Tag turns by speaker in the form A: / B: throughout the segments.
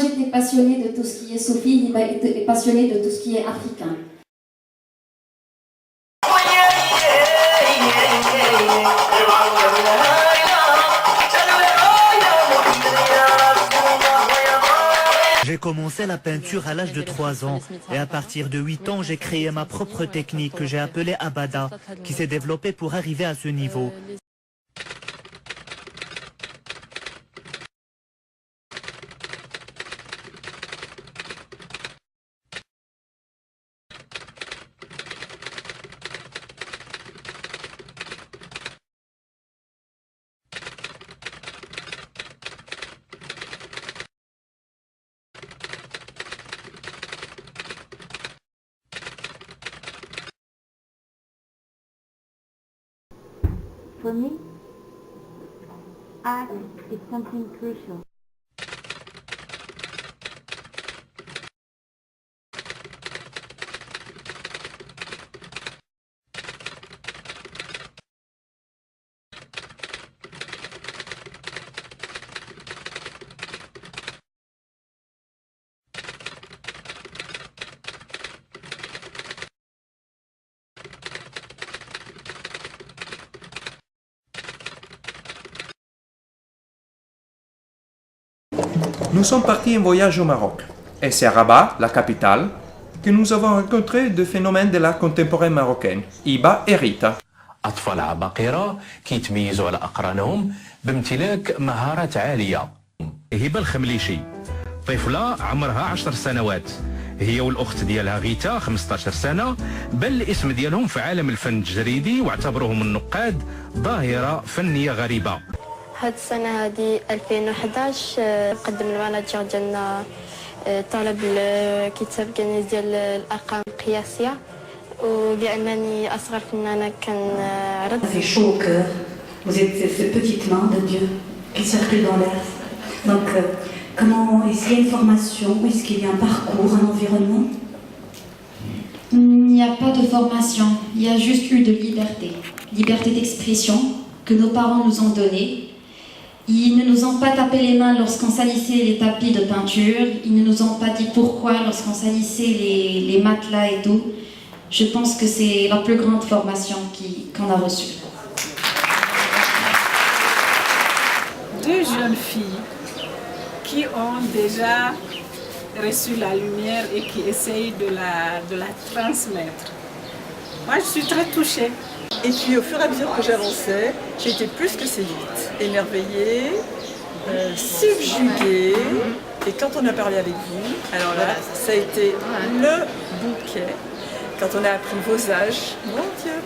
A: j'étais passionnée de tout ce qui est Sophie, Hiba est passionnée de tout ce qui est africain.
B: J'ai commencé la peinture à l'âge de 3 ans et à partir de 8 ans, j'ai créé ma propre technique que j'ai appelée Abada, qui s'est développée pour arriver à ce niveau.
C: For me, art is something crucial.
D: Nous sommes partis en voyage au Maroc. Et c'est à Rabat, la capitale, que nous avons rencontré deux phénomènes de l'art contemporain marocain, Hiba et Rita.
E: أطفال عباقرة كيتميزوا على أقرانهم بامتلاك مهارات عالية. هبة الخمليشي طفلة عمرها 10 سنوات، هي والأخت ديالها غيتا 15 سنة، بل الاسم ديالهم في عالم الفن التجريدي واعتبروهم النقاد ظاهرة فنية غريبة.
F: هاد السنة هادي 2011 قدم المانجر ديالنا طلب الكتاب كنيز ديال الأرقام القياسية وبأنني أصغر فنانة كنعرض.
G: Ça fait chaud au cœur. Vous êtes ces petites mains de Dieu qui circulent dans l'air. Donc, comment est-ce qu'il y a une formation? Est-ce qu'il y a un parcours, un environnement?
A: Il n'y a pas de formation, il y a juste eu de liberté. Liberté d'expression que nos parents nous ont donnée. Ils ne nous ont pas tapé les mains lorsqu'on salissait les tapis de peinture. Ils ne nous ont pas dit pourquoi lorsqu'on salissait les matelas et tout. Je pense que c'est la plus grande formation qu'on a reçue.
H: Deux jeunes filles qui ont déjà reçu la lumière et qui essayent de la transmettre. Moi, je suis très touchée.
I: Et puis au fur et à mesure que j'avançais, j'ai été plus que séduite, émerveillée, subjuguée. Et quand on a parlé avec vous, alors là, ça a été le bouquet. Quand on a appris vos âges, mon Dieu.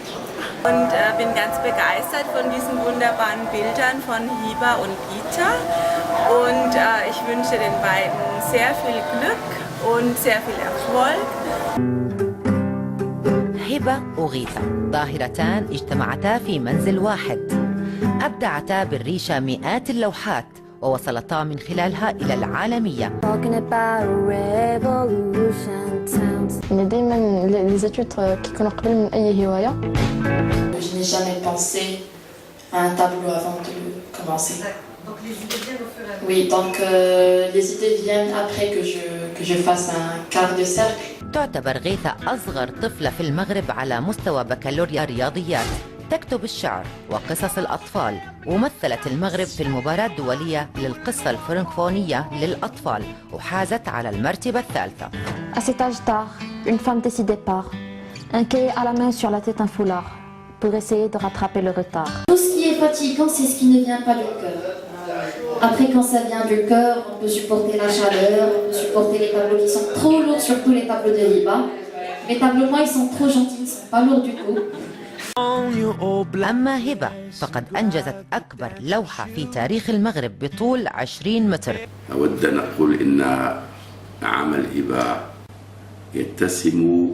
J: Und bin ganz begeistert von diesen wunderbaren Bildern von Hiba und Gita. Und ich wünsche den beiden sehr viel Glück und sehr viel Erfolg.
K: هبة وغيثة ظاهرتان اجتمعتا في منزل واحد، أبدعتا بالريشة مئات اللوحات ووصلتا من خلالها إلى العالمية.
F: دائما les études كيكونوا قبل من أي هواية.
A: Je n'ai jamais pensé à un tableau avant de commencer.
G: Donc les idées viennent au fur et à mesure.
A: Oui, donc les idées viennent après que je fasse un quart de cercle.
K: تعتبر غيثة أصغر طفلة في المغرب على مستوى بكالوريا الرياضيات، تكتب الشعر وقصص الأطفال، ومثلت المغرب في المباراة الدولية للقصة الفرنكفونية للأطفال وحازت على المرتبة الثالثة.
F: À cet âge tard, une femme décidait pas. Un cahier à la main, sur la tête un foulard, pour essayer de rattraper le retard.
A: Tout ce qui est fatigant, c'est ce qui ne vient pas du cœur. Après, quand ça vient du cœur, on peut supporter la chaleur, on peut supporter les tableaux qui sont trop lourds, surtout les tableaux de Hiba. Les tableaux, moi, ils sont trop gentils, ils ne sont pas lourds du tout.
K: أما هبة فقد أنجزت أكبر لوحة في تاريخ المغرب بطول 20 متر.
L: أود أن أقول إن عمل هبة يتسم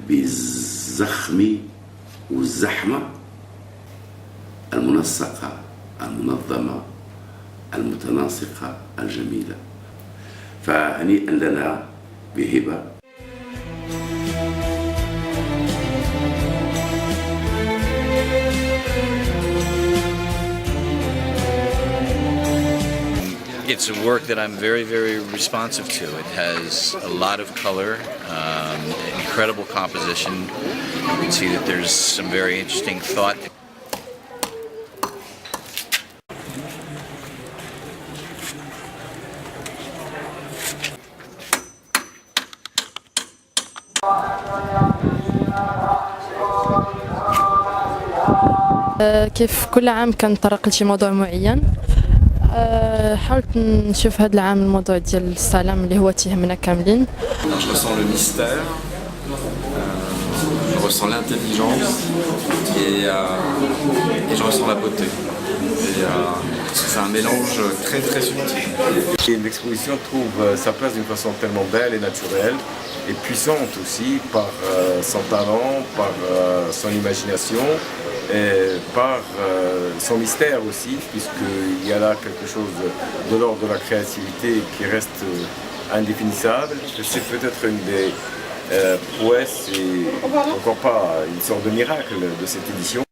L: بالزخم والزحمة المنسقة المنظمة المتناسقة الجميلة، فهنيئا لنا بهبة.
M: it's a work that I'm very, very responsive to. It has a lot of color, incredible composition. You can see that there's some very interesting thought.
N: كيف كل عام كنطرق لشي موضوع معين. حاولت نشوف هذا العام الموضوع ديال السلام اللي هو تيهمنا كاملين.
O: Je ressens le mystère, je ressens l'intelligence et je ressens la beauté. C'est un mélange très très subtil.
P: L'exposition trouve sa place d'une façon tellement belle et naturelle et puissante aussi par son talent, par son imagination et par son mystère aussi, puisqu'il y a là quelque chose de l'ordre de la créativité qui reste indéfinissable. C'est peut-être une des prouesses et encore pas une sorte de miracle de cette édition.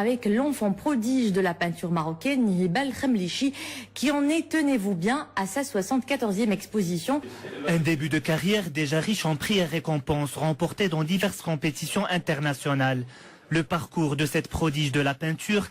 Q: Avec l'enfant prodige de la peinture marocaine, Hiba El Khemlichi, qui en est, tenez-vous bien, à sa 74e exposition.
B: Un début de carrière déjà riche en prix et récompenses remportés dans diverses compétitions internationales. Le parcours de cette prodige de la peinture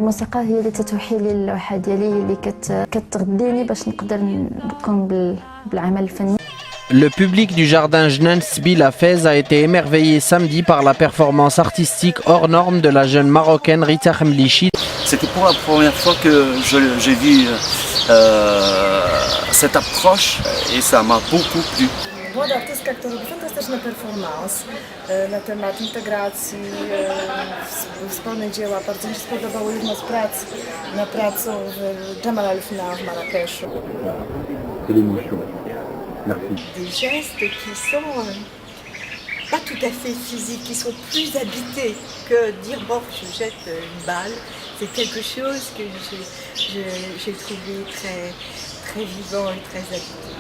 F: الموسيقى هي اللي تتوحي لي اللوحه ديالي، اللي كتغذيني باش نقدر نقوم بالعمل الفني.
R: Le public du jardin Jnane Sbil à Fès a été émerveillé samedi par la performance artistique hors norme de la jeune marocaine Rita Khemlichi.
S: C'était pour la première fois que j'ai vu cette approche et ça m'a beaucoup plu.
T: Młoda artystka, która robi fantastyczne performance na temat integracji, wspólne dzieła. Bardzo mi się spodobało jedno z prac na placu w Jamal al-Fna w Marrakeszu.
U: Des gestes qui sont pas tout à fait physiques, qui sont plus habités que dire bon je jette une balle. C'est quelque chose que j'ai trouvé très vivant et très habité.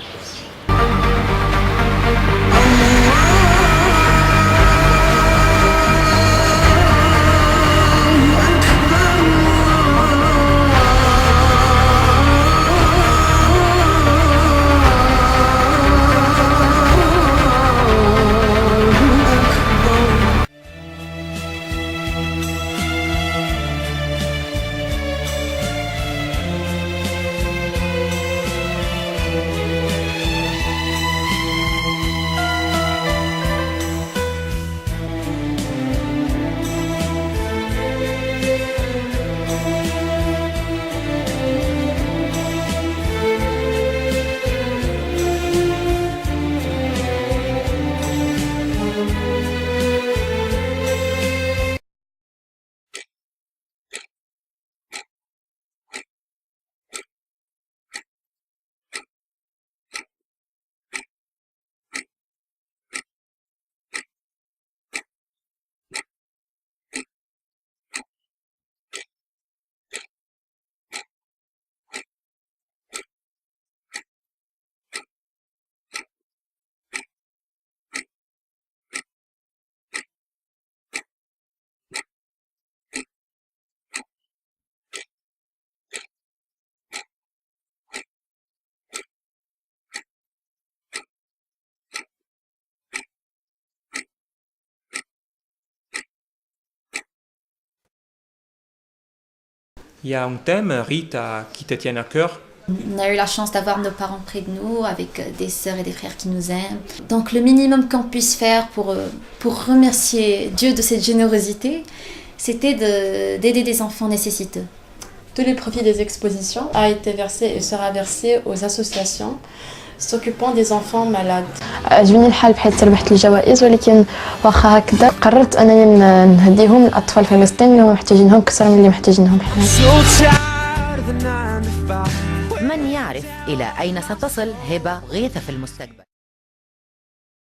D: Il y a un thème, Rita, qui te tient à cœur?
A: On a eu la chance d'avoir nos parents près de nous, avec des sœurs et des frères qui nous aiment. Donc le minimum qu'on puisse faire pour remercier Dieu de cette générosité, c'était d'aider des enfants nécessiteux.
N: Tous les profits des expositions a été versé et sera versé aux associations s'occupant des enfants malades.
F: عجبني الحال بحيث ربحت الجوائز ولكن واخا هكذا قررت انني نهديهم للاطفال فلسطين اللي محتاجينهم اكثر من اللي محتاجينهم
K: من يعرف إلى أين ستصل هبة غيث في المستقبل.